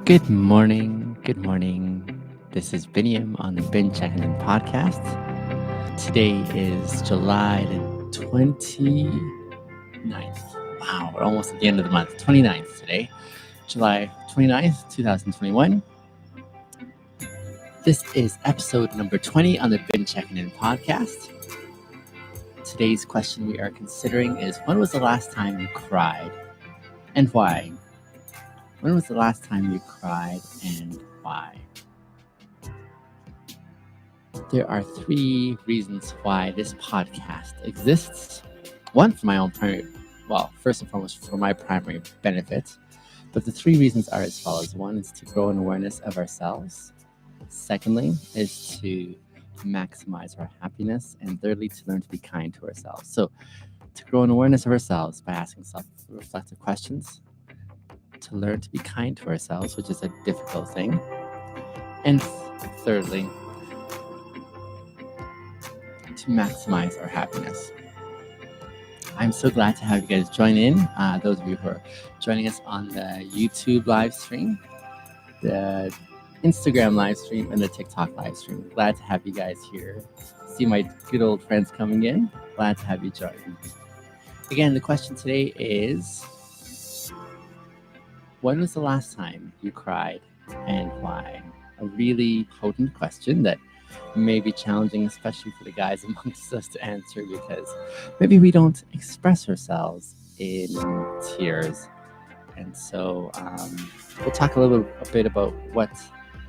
Good morning. Good morning. This is Biniam on the Checkin In podcast. Today is July the 29th. Wow, we're almost at the end of the month. 29th today. July 29th, 2021. This is episode number 20 on the Checkin In podcast. Today's question we are considering is, when was the last time you cried and why? When was the last time you cried and why? There are three reasons why this podcast exists. One, for my own first and foremost, for my primary benefit. But the three reasons are as follows. One is to grow an awareness of ourselves. Secondly, is to maximize our happiness. And thirdly, to learn to be kind to ourselves. So, to grow an awareness of ourselves by asking self-reflective questions. To learn to be kind to ourselves, which is a difficult thing. And thirdly, to maximize our happiness. I'm so glad to have you guys join in. Those of you who are joining us on the YouTube live stream, the Instagram live stream, and the TikTok live stream. Glad to have you guys here. See my good old friends coming in. Glad to have you join. Again, the question today is, when was the last time you cried and why? A really potent question that may be challenging, especially for the guys amongst us to answer, because maybe we don't express ourselves in tears. And so we'll talk a bit about what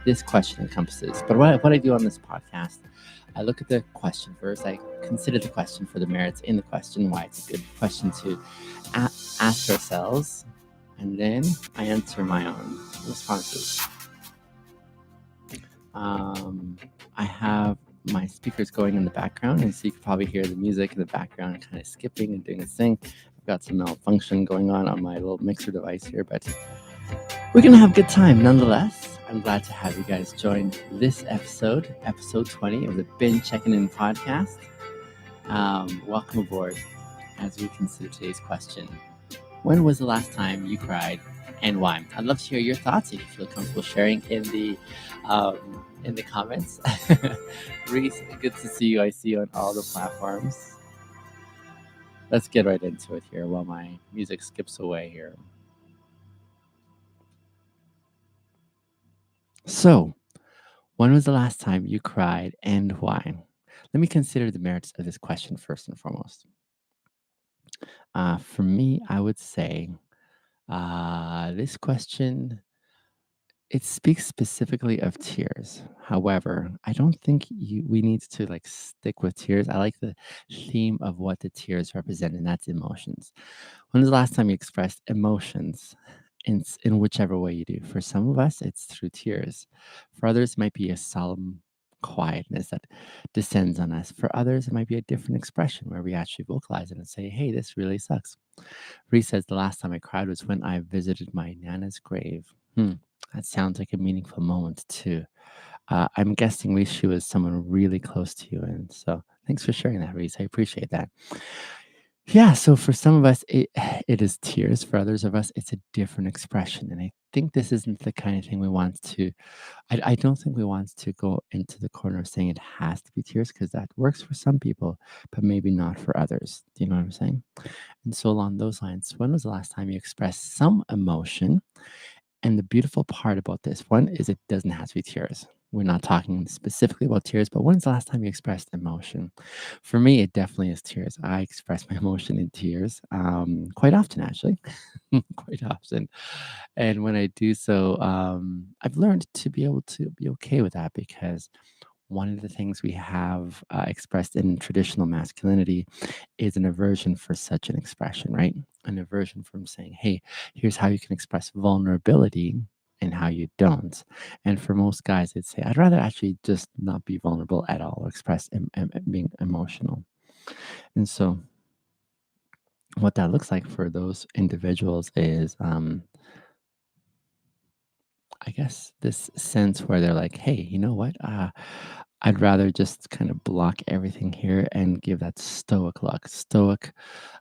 this question encompasses. But what I do on this podcast, I look at the question first. I consider the question for the merits in the question, why it's a good question to ask ourselves. And then I answer my own responses. I have my speakers going in the background, and so you can probably hear the music in the background kind of skipping and doing its thing. I've got some malfunction going on my little mixer device here, but we're going to have a good time nonetheless. I'm glad to have you guys join this episode 20 of the Checkin In podcast. Welcome aboard as we consider today's question. When was the last time you cried and why? I'd love to hear your thoughts if you feel comfortable sharing in the comments. Reese, good to see you. I see you on all the platforms. Let's get right into it here while my music skips away here. So, when was the last time you cried and why? Let me consider the merits of this question first and foremost. For me, I would say this question, it speaks specifically of tears. However, I don't think we need to stick with tears. I like the theme of what the tears represent, and that's emotions. When was the last time you expressed emotions in whichever way you do? For some of us, it's through tears. For others, it might be a solemn quietness that descends on us. For others, it might be a different expression where we actually vocalize it and say, hey, this really sucks. Ree says, the last time I cried was when I visited my Nana's grave. That sounds like a meaningful moment too. I'm guessing, Reese, she was someone really close to you. And so thanks for sharing that, Reese. I appreciate that. Yeah, so for some of us, it is tears. For others of us, it's a different expression. And I think this isn't the kind of thing we want to, I don't think we want to go into the corner of saying it has to be tears, because that works for some people, but maybe not for others. Do you know what I'm saying? And so along those lines, when was the last time you expressed some emotion? And the beautiful part about this one is it doesn't have to be tears. We're not talking specifically about tears, but when's the last time you expressed emotion? For me, it definitely is tears. I express my emotion in tears quite often, actually, quite often. And when I do so, I've learned to be able to be okay with that, because one of the things we have expressed in traditional masculinity is an aversion for such an expression, right? An aversion from saying, hey, here's how you can express vulnerability and how you don't. And for most guys, they'd say, I'd rather actually just not be vulnerable at all, or express being emotional. And so what that looks like for those individuals is, I guess, this sense where they're like, hey, you know what? I'd rather just kind of block everything here and give that stoic look. Stoic,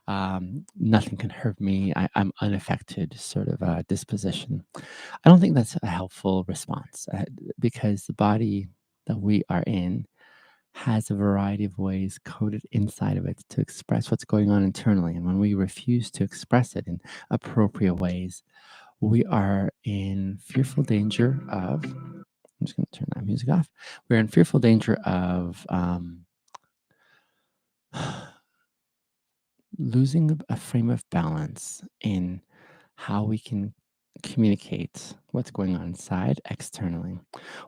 nothing can hurt me. I'm unaffected sort of disposition. I don't think that's a helpful response because the body that we are in has a variety of ways coded inside of it to express what's going on internally. And when we refuse to express it in appropriate ways, we are in fearful danger of. I'm just going to turn that music off. We're in fearful danger of losing a frame of balance in how we can communicate what's going on inside externally.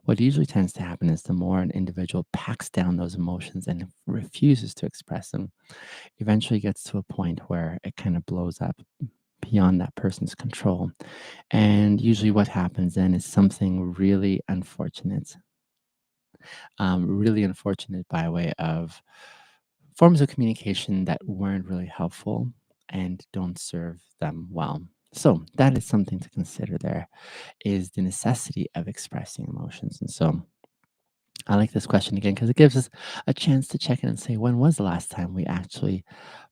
What usually tends to happen is the more an individual packs down those emotions and refuses to express them, eventually gets to a point where it kind of blows up beyond that person's control. And usually, what happens then is something really unfortunate by way of forms of communication that weren't really helpful and don't serve them well. So that is something to consider there is the necessity of expressing emotions. And so I like this question again because it gives us a chance to check in and say, when was the last time we actually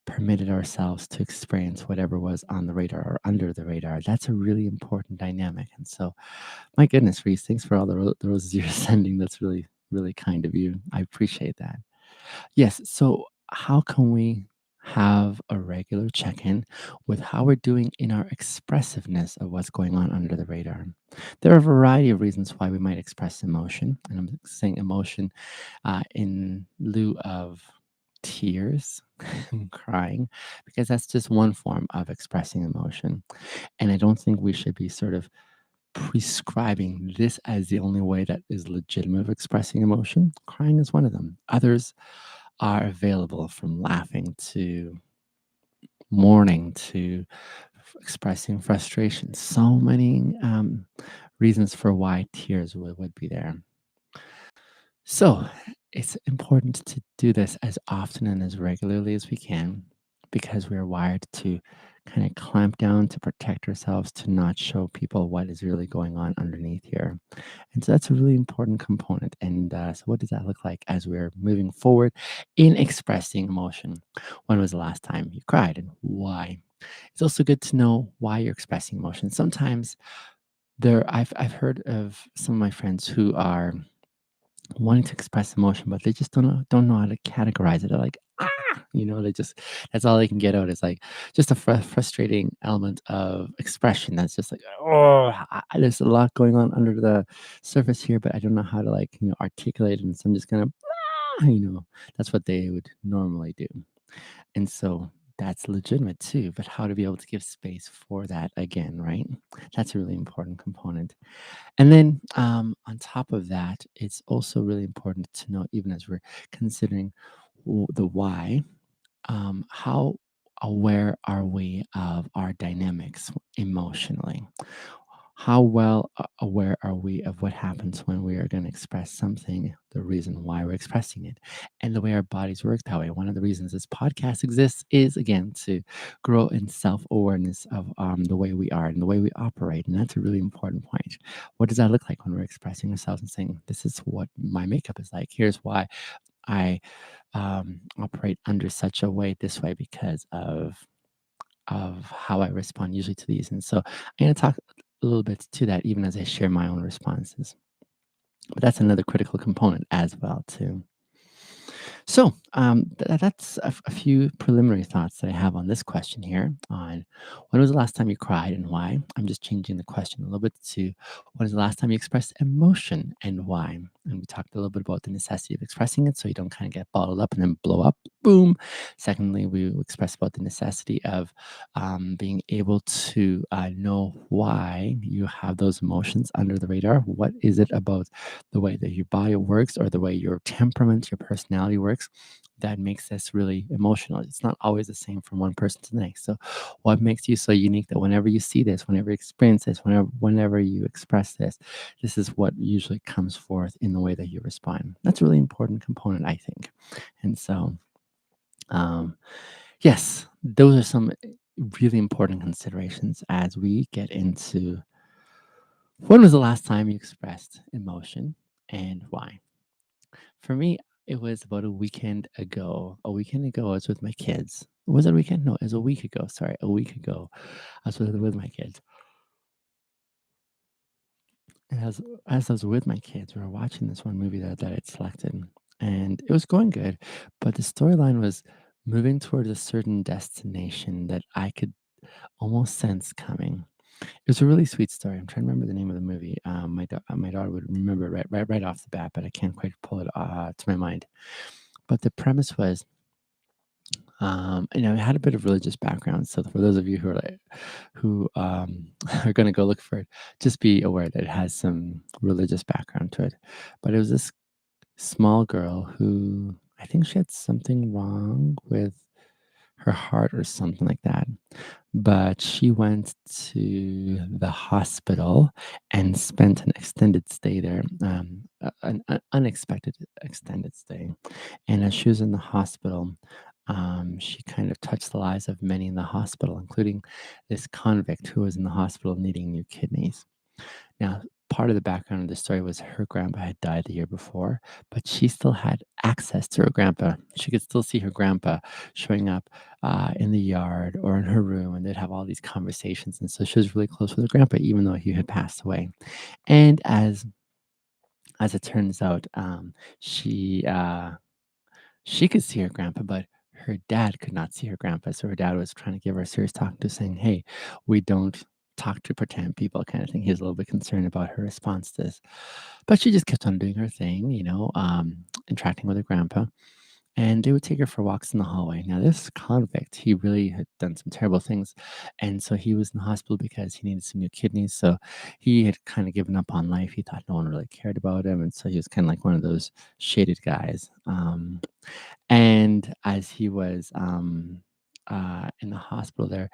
permitted ourselves to experience whatever was on the radar or under the radar? That's a really important dynamic. And so, my goodness, Reese, thanks for all the roses you're sending. That's really, really kind of you. I appreciate that. Yes. So, how can we have a regular check in with how we're doing in our expressiveness of what's going on under the radar? There are a variety of reasons why we might express emotion. And I'm saying emotion in lieu of tears and crying, because that's just one form of expressing emotion. And I don't think we should be sort of prescribing this as the only way that is legitimate of expressing emotion. Crying is one of them. Others are available from laughing to mourning to expressing frustration. So many reasons for why tears would be there. So it's important to do this as often and as regularly as we can because we are wired to kind of clamp down to protect ourselves, to not show people what is really going on underneath here. And so that's a really important component. And so, what does that look like as we're moving forward in expressing emotion? When was the last time you cried and why? It's also good to know why you're expressing emotion. Sometimes I've heard of some of my friends who are wanting to express emotion, but they just don't know how to categorize it. They're like, they just that's all they can get out is like just a frustrating element of expression. That's just like, oh, there's a lot going on under the surface here, but I don't know how to like articulate it. And so I'm just gonna, that's what they would normally do. And so that's legitimate too. But how to be able to give space for that again, right? That's a really important component. And then on top of that, it's also really important to know, even as we're considering the why, how aware are we of our dynamics emotionally? How well aware are we of what happens when we are going to express something, the reason why we're expressing it, and the way our bodies work that way? One of the reasons this podcast exists is, again, to grow in self awareness of the way we are and the way we operate. And that's a really important point. What does that look like when we're expressing ourselves and saying, this is what my makeup is like? Here's why I operate under such a way this way because of how I respond usually to these. And so I'm going to talk a little bit to that even as I share my own responses. But that's another critical component as well too. So that's a few preliminary thoughts that I have on this question here. On when was the last time you cried and why? I'm just changing the question a little bit to when was the last time you expressed emotion and why? And we talked a little bit about the necessity of expressing it so you don't kind of get bottled up and then blow up. Boom. Secondly, we expressed about the necessity of being able to know why you have those emotions under the radar. What is it about the way that your body works or the way your temperament, your personality works that makes this really emotional? It's not always the same from one person to the next. So, what makes you so unique that whenever you see this, whenever you experience this, whenever you express this, this is what usually comes forth in the way that you respond. That's a really important component, I think. And so, um, yes, those are some really important considerations as we get into when was the last time you expressed emotion and why. For me, it was about a weekend ago. A weekend ago, I was with my kids. Was it a weekend? No, it was a week ago. Sorry, a week ago, I was with my kids. And as I was with my kids, we were watching this one movie that I'd selected, and it was going good, but the storyline was moving towards a certain destination that I could almost sense coming. It was a really sweet story. I'm trying to remember the name of the movie. My daughter would remember it right off the bat, but I can't quite pull it to my mind. But the premise was, it had a bit of religious background. So for those of you who are going to go look for it, just be aware that it has some religious background to it. But it was this small girl who, I think she had something wrong with her heart or something like that. But she went to the hospital and spent an extended stay there, an unexpected extended stay. And as she was in the hospital, she kind of touched the lives of many in the hospital, including this convict who was in the hospital needing new kidneys. Now, part of the background of the story was her grandpa had died the year before, but she still had access to her grandpa. She could still see her grandpa showing up in the yard or in her room, and they'd have all these conversations. And so she was really close with her grandpa, even though he had passed away. And as it turns out, she could see her grandpa, but her dad could not see her grandpa. So her dad was trying to give her a serious talk to, saying, "Hey, we don't talk to pretend people," kind of thing. He was a little bit concerned about her response to this. But she just kept on doing her thing, interacting with her grandpa. And they would take her for walks in the hallway. Now, this convict, he really had done some terrible things. And so he was in the hospital because he needed some new kidneys. So he had kind of given up on life. He thought no one really cared about him. And so he was kind of like one of those shaded guys. And as he was in the hospital there,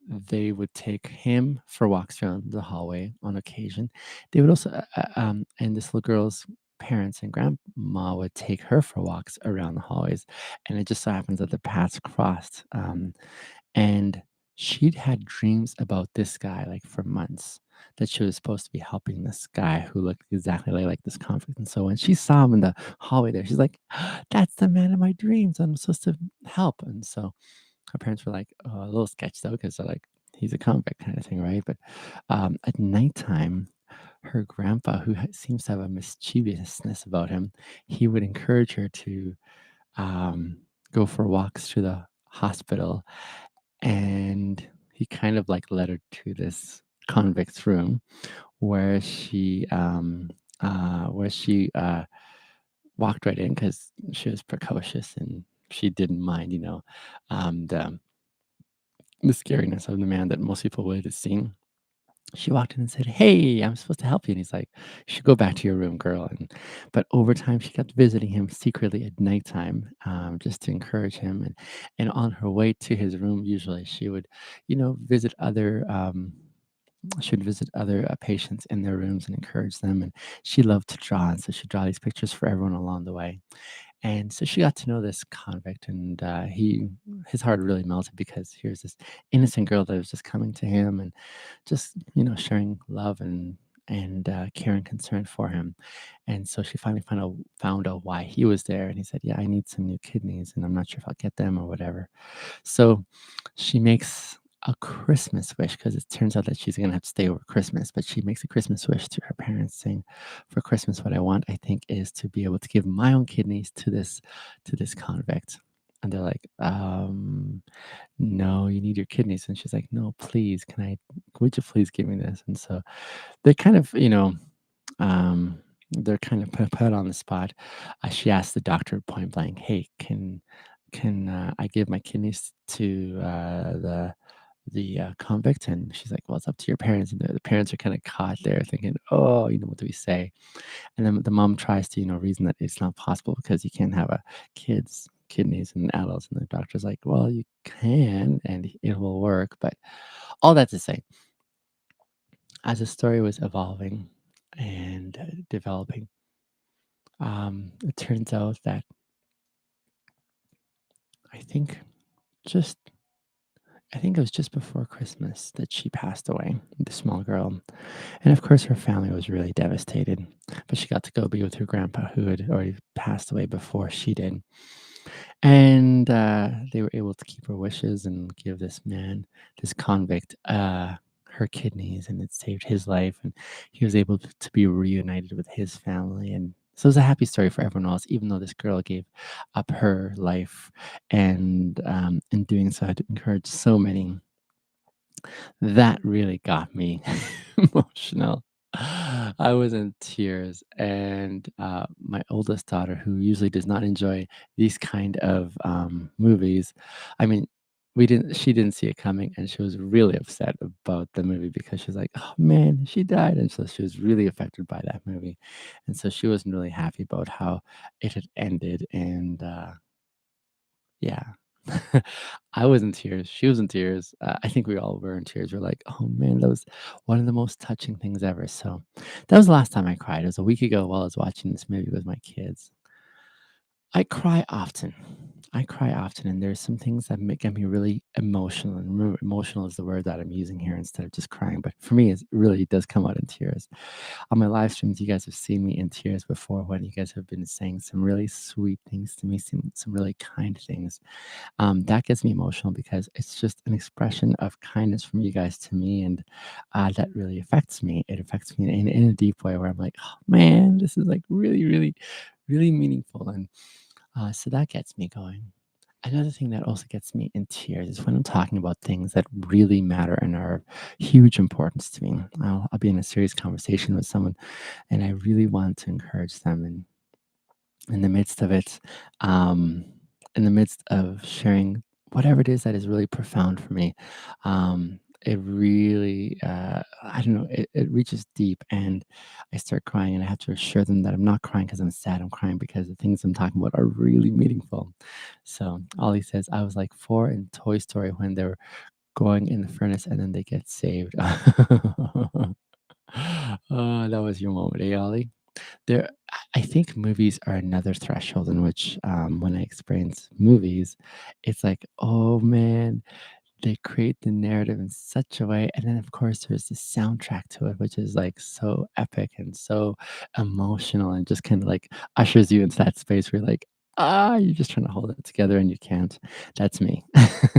they would take him for walks around the hallway on occasion. They would also, and this little girl's parents and grandma would take her for walks around the hallways. And it just so happens that the paths crossed. And she'd had dreams about this guy like for months that she was supposed to be helping this guy who looked exactly like this convict. And so when she saw him in the hallway there, she's like, "That's the man of my dreams. I'm supposed to help." And so her parents were like, a little sketched out because they're like, he's a convict kind of thing, right? But at nighttime, her grandpa, who seems to have a mischievousness about him, he would encourage her to um, go for walks to the hospital, and he kind of like led her to this convict's room where she walked right in because she was precocious and she didn't mind, the scariness of the man that most people would have seen. She walked in and said, "Hey, I'm supposed to help you." And he's like, "You should go back to your room, girl." But over time, she kept visiting him secretly at nighttime, just to encourage him. And on her way to his room, usually she would, visit other. She would visit other patients in their rooms and encourage them. And she loved to draw, and so she'd draw these pictures for everyone along the way. And so she got to know this convict, and his heart really melted because here's this innocent girl that was just coming to him and just sharing love and care and concern for him. And so she finally found out why he was there, and he said, "Yeah, I need some new kidneys, and I'm not sure if I'll get them or whatever." So she makes a Christmas wish because it turns out that she's gonna have to stay over Christmas, but she makes a Christmas wish to her parents saying, "For Christmas, what I want, I think, is to be able to give my own kidneys to this convict." And they're like, "No, you need your kidneys." And she's like, "No, please, would you please give me this?" And so they kind of, they're kind of put on the spot. She asked the doctor point blank, "Hey, can I give my kidneys to the convict?" And she's like, "Well, it's up to your parents." And the parents are kind of caught there, thinking, "Oh, what do we say?" And then the mom tries to, reason that it's not possible because you can't have a kid's kidneys and adults. And the doctor's like, "Well, you can, and it will work." But all that to say, as the story was evolving and developing, it turns out that I think just I think it was just before Christmas that she passed away, the small girl. And of course, her family was really devastated, but she got to go be with her grandpa who had already passed away before she did. And they were able to keep her wishes and give this man, this convict, her kidneys, and it saved his life. And he was able to be reunited with his family. And so it was a happy story for everyone else, even though this girl gave up her life. And in doing so, had encouraged so many. That really got me emotional. I was in tears, and my oldest daughter, who usually does not enjoy these kind of movies, I mean, we didn't. She didn't see it coming, and she was really upset about the movie because she was like, "Oh man, she died," and so she was really affected by that movie, and so she wasn't really happy about how it had ended, and yeah. I was in tears. She was in tears. I think we all were in tears. We're like, "Oh, man, that was one of the most touching things ever." So, that was the last time I cried. It was a week ago while I was watching this movie with my kids. I cry often. I cry often, and there's some things that get me really emotional, and remember, emotional is the word that I'm using here instead of just crying, but for me, it really does come out in tears. On my live streams, you guys have seen me in tears before when you guys have been saying some really sweet things to me, some really kind things. That gets me emotional because it's just an expression of kindness from you guys to me, and that really affects me. It affects me in a deep way where I'm like, oh man, this is like really, really, really meaningful, and so that gets me going. Another thing that also gets me in tears is when I'm talking about things that really matter and are of huge importance to me. I'll be in a serious conversation with someone, and I really want to encourage them, and in the midst of it, um, in the midst of sharing whatever it is that is really profound for me, it really, I don't know, it reaches deep and I start crying and I have to assure them that I'm not crying because I'm sad. I'm crying because the things I'm talking about are really meaningful. So Ollie says, I was like 4 in Toy Story when they were going in the furnace and then they get saved. Oh, that was your moment, eh, Ollie? I think movies are another threshold in which, when I experience movies, it's like, "Oh, man," they create the narrative in such a way, and then, of course, there's the soundtrack to it, which is, like, so epic and so emotional and just kinda, like, ushers you into that space where you're like, you're just trying to hold it together and you can't. That's me.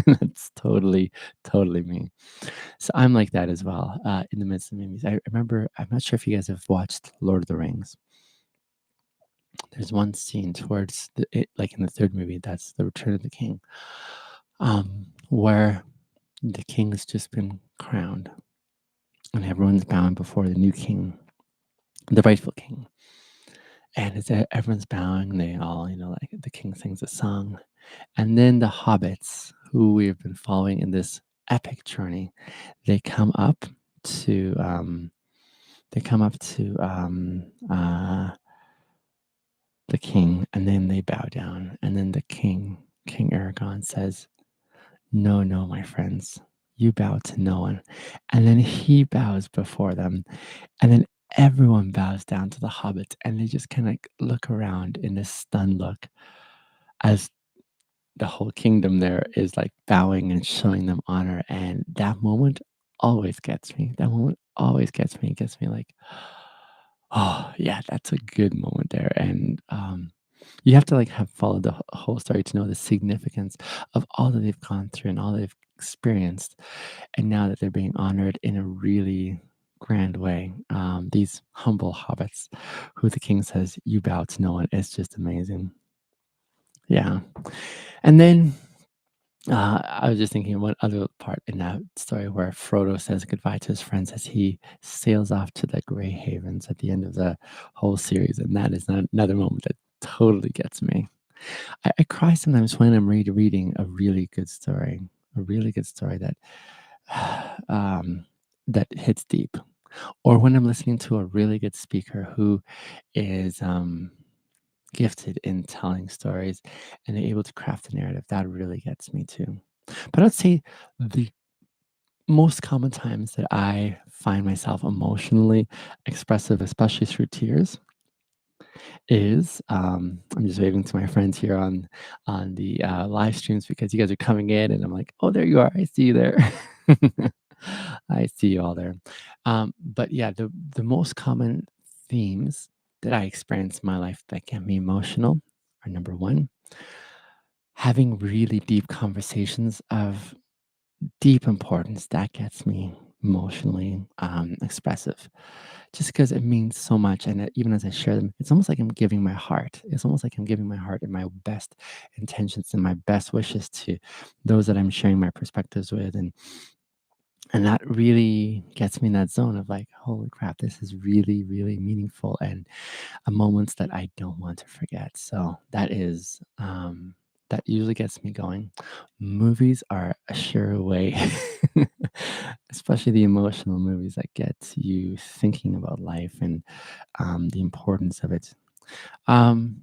That's totally, totally me. So I'm like that as well, in the midst of movies. I remember I'm not sure if you guys have watched Lord of the Rings. There's one scene towards like in the third movie, that's the Return of the King, where the king has just been crowned and everyone's bowing before the new king, the rightful king. And everyone's bowing, they all, like the king sings a song. And then the hobbits, who we have been following in this epic journey, they come up to, the king, and then they bow down. And then the king, King Aragon, says, "No, no, my friends, you bow to no one." And then he bows before them. And then everyone bows down to the hobbits and they just kind of look around in this stunned look as the whole kingdom there is like bowing and showing them honor. And that moment always gets me. That moment always gets me. It gets me like, oh, yeah, that's a good moment there. And you have to like have followed the whole story to know the significance of all that they've gone through and all they've experienced. And now that they're being honored in a really grand way, these humble hobbits who the king says, "You bow to no one," it's just amazing. Yeah. And then I was just thinking one other part in that story where Frodo says goodbye to his friends as he sails off to the Grey Havens at the end of the whole series. And that is another moment that totally gets me. I cry sometimes when I'm reading a really good story that um, that hits deep, or when I'm listening to a really good speaker who is gifted in telling stories and they're able to craft a narrative. That really gets me too. But I'd say the most common times that I find myself emotionally expressive, especially through tears, is I'm just waving to my friends here on the live streams because you guys are coming in, and I'm like, oh, there you are. I see you there. I see you all there. But yeah, the most common themes that I experience in my life that get me emotional are number one, having really deep conversations of deep importance that gets me emotionally expressive just because it means so much. And even as I share them, it's almost like I'm giving my heart. It's almost like I'm giving my heart and my best intentions and my best wishes to those that I'm sharing my perspectives with. And that really gets me in that zone of like, holy crap, this is really, really meaningful and a moments that I don't want to forget. So that usually gets me going. Movies are a sure way, especially the emotional movies that get you thinking about life and the importance of it. Um,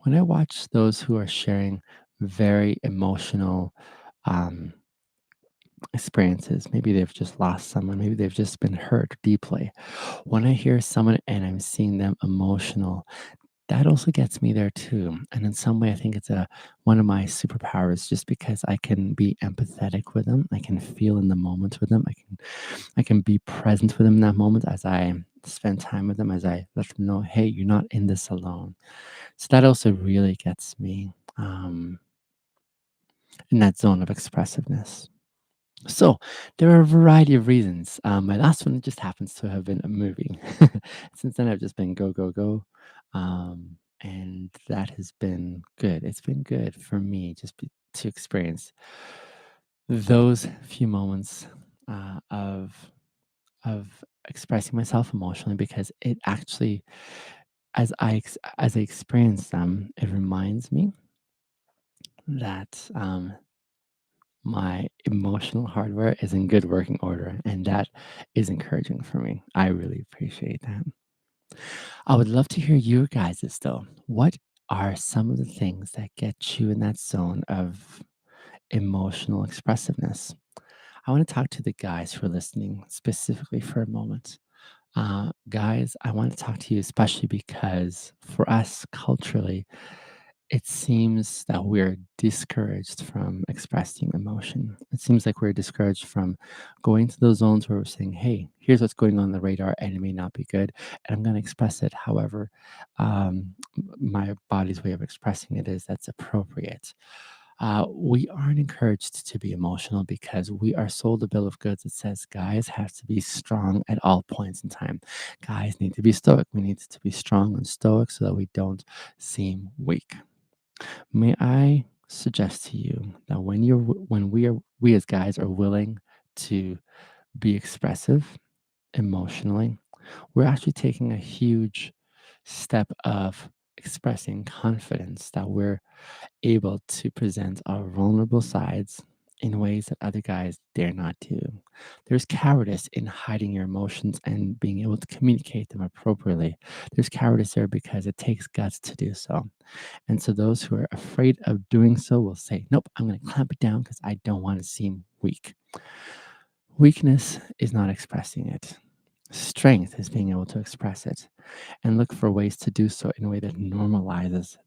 when I watch those who are sharing very emotional um, experiences, maybe they've just lost someone, maybe they've just been hurt deeply. When I hear someone and I'm seeing them emotional, that also gets me there too. And in some way, I think it's a one of my superpowers just because I can be empathetic with them. I can feel in the moment with them. I can be present with them in that moment as I spend time with them, as I let them know, hey, you're not in this alone. So that also really gets me in that zone of expressiveness. So there are a variety of reasons. My last one just happens to have been a movie. Since then, I've just been go, go, go. And that has been good. It's been good for me to experience those few moments of expressing myself emotionally because it actually, as I experience them, it reminds me that my emotional hardware is in good working order, and that is encouraging for me. I really appreciate that. I would love to hear your guys's though. What are some of the things that get you in that zone of emotional expressiveness? I want to talk to the guys who are listening specifically for a moment. Guys, I want to talk to you especially because for us culturally, it seems that we're discouraged from expressing emotion. It seems like we're discouraged from going to those zones where we're saying, hey, here's what's going on the radar, and it may not be good. And I'm going to express it however my body's way of expressing it is that's appropriate. We aren't encouraged to be emotional because we are sold a bill of goods that says guys have to be strong at all points in time. Guys need to be stoic. We need to be strong and stoic so that we don't seem weak. May I suggest to you that when we as guys are willing to be expressive emotionally, we're actually taking a huge step of expressing confidence that we're able to present our vulnerable sides in ways that other guys dare not do. There's cowardice in hiding your emotions and being able to communicate them appropriately. There's cowardice there because it takes guts to do so. And so those who are afraid of doing so will say, nope, I'm going to clamp it down because I don't want to seem weak. Weakness is not expressing it. Strength is being able to express it and look for ways to do so in a way that normalizes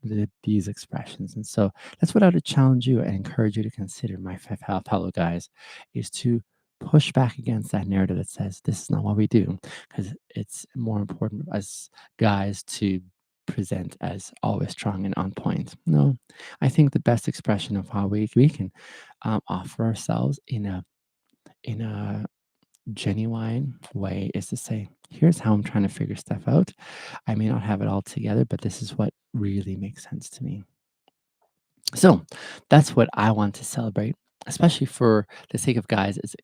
these expressions. And so that's what I would challenge you and encourage you to consider, my fellow guys, is to push back against that narrative that says this is not what we do, because it's more important as guys to present as always strong and on point. No, I think the best expression of how we can offer ourselves in a genuine way is to say, here's how I'm trying to figure stuff out. I may not have it all together, but this is what really makes sense to me. So that's what I want to celebrate, especially for the sake of guys, is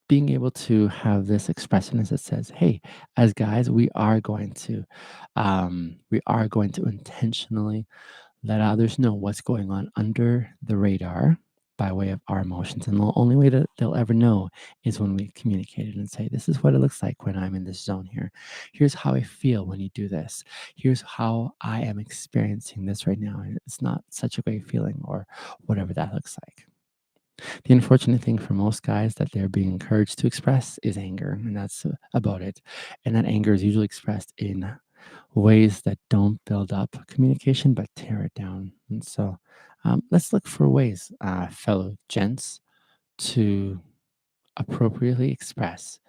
being able to have this expressiveness that says, hey, as guys, we are going to intentionally let others know what's going on under the radar by way of our emotions. And the only way that they'll ever know is when we communicate it and say, this is what it looks like when I'm in this zone here. Here's how I feel when you do this. Here's how I am experiencing this right now. And it's not such a great feeling, or whatever that looks like. The unfortunate thing for most guys that they're being encouraged to express is anger, and that's about it. And that anger is usually expressed in ways that don't build up communication but tear it down. And so let's look for ways, fellow gents, to appropriately express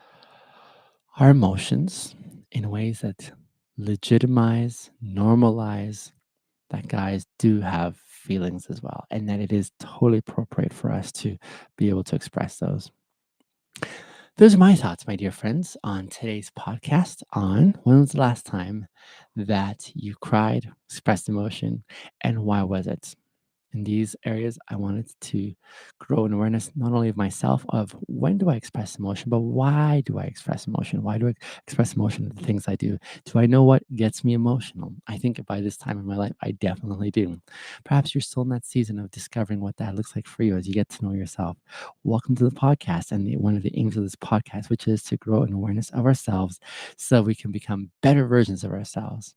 our emotions in ways that legitimize, normalize that guys do have feelings as well, and that it is totally appropriate for us to be able to express those. Those are my thoughts, my dear friends, on today's podcast on when was the last time that you cried, expressed emotion, and why was it? In these areas, I wanted to grow an awareness not only of myself of when do I express emotion, but why do I express emotion? Why do I express emotion in the things I do? Do I know what gets me emotional? I think by this time in my life, I definitely do. Perhaps you're still in that season of discovering what that looks like for you as you get to know yourself. Welcome to the podcast and one of the aims of this podcast, which is to grow an awareness of ourselves so we can become better versions of ourselves.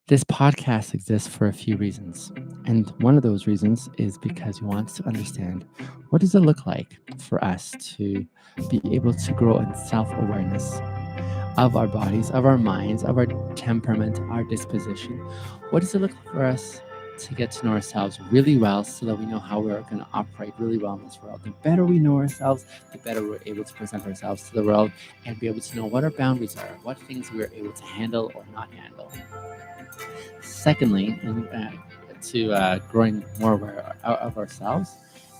This podcast exists for a few reasons. And one of those reasons is because we want to understand what does it look like for us to be able to grow in self-awareness of our bodies, of our minds, of our temperament, our disposition. What does it look like for us to get to know ourselves really well so that we know how we're going to operate really well in this world? The better we know ourselves, the better we're able to present ourselves to the world and be able to know what our boundaries are, what things we're able to handle or not handle. Secondly, and to growing more aware of ourselves,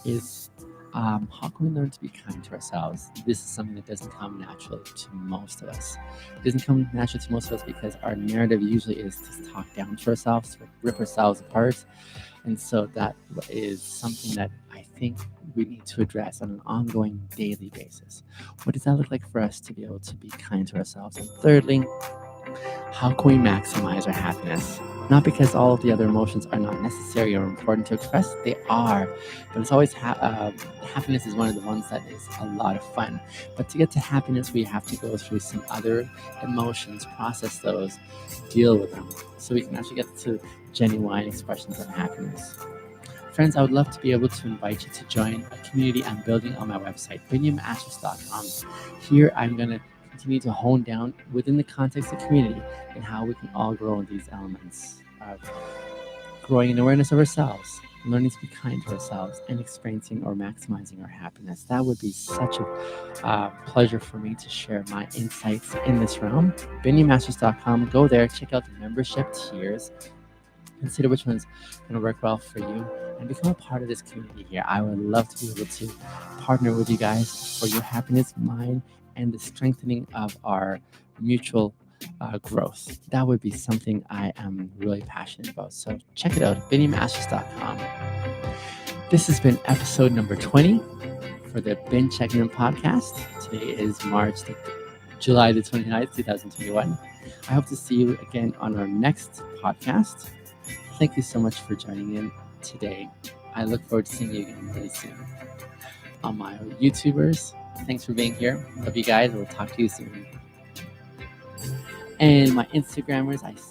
is how can we learn to be kind to ourselves? This is something that doesn't come naturally to most of us. It doesn't come naturally to most of us because our narrative usually is to talk down to ourselves, to rip ourselves apart. And so that is something that I think we need to address on an ongoing daily basis. What does that look like for us to be able to be kind to ourselves? And thirdly, how can we maximize our happiness? Not because all of the other emotions are not necessary or important to express, they are, but it's always happiness is one of the ones that is a lot of fun. But to get to happiness, we have to go through some other emotions, process those, deal with them, so we can actually get to genuine expressions of happiness. Friends, I would love to be able to invite you to join a community I'm building on my website, biniamasters.com. Here, I'm going to continue to hone down within the context of community and how we can all grow in these elements of growing an awareness of ourselves, learning to be kind to ourselves, and experiencing or maximizing our happiness. That would be such a pleasure for me to share my insights in this realm. biniamasters.com. Go there, check out the membership tiers. Consider which one's going to work well for you and become a part of this community here. I would love to be able to partner with you guys for your happiness, mine, and the strengthening of our mutual growth. That would be something I am really passionate about. So check it out, BinnyMasters.com. This has been episode number 20 for the Bin Checkin In podcast. Today is July the 29th, 2021. I hope to see you again on our next podcast. Thank you so much for joining in today. I look forward to seeing you again really soon. On my YouTubers, thanks for being here. Love you guys. We'll talk to you soon. And my Instagrammers, I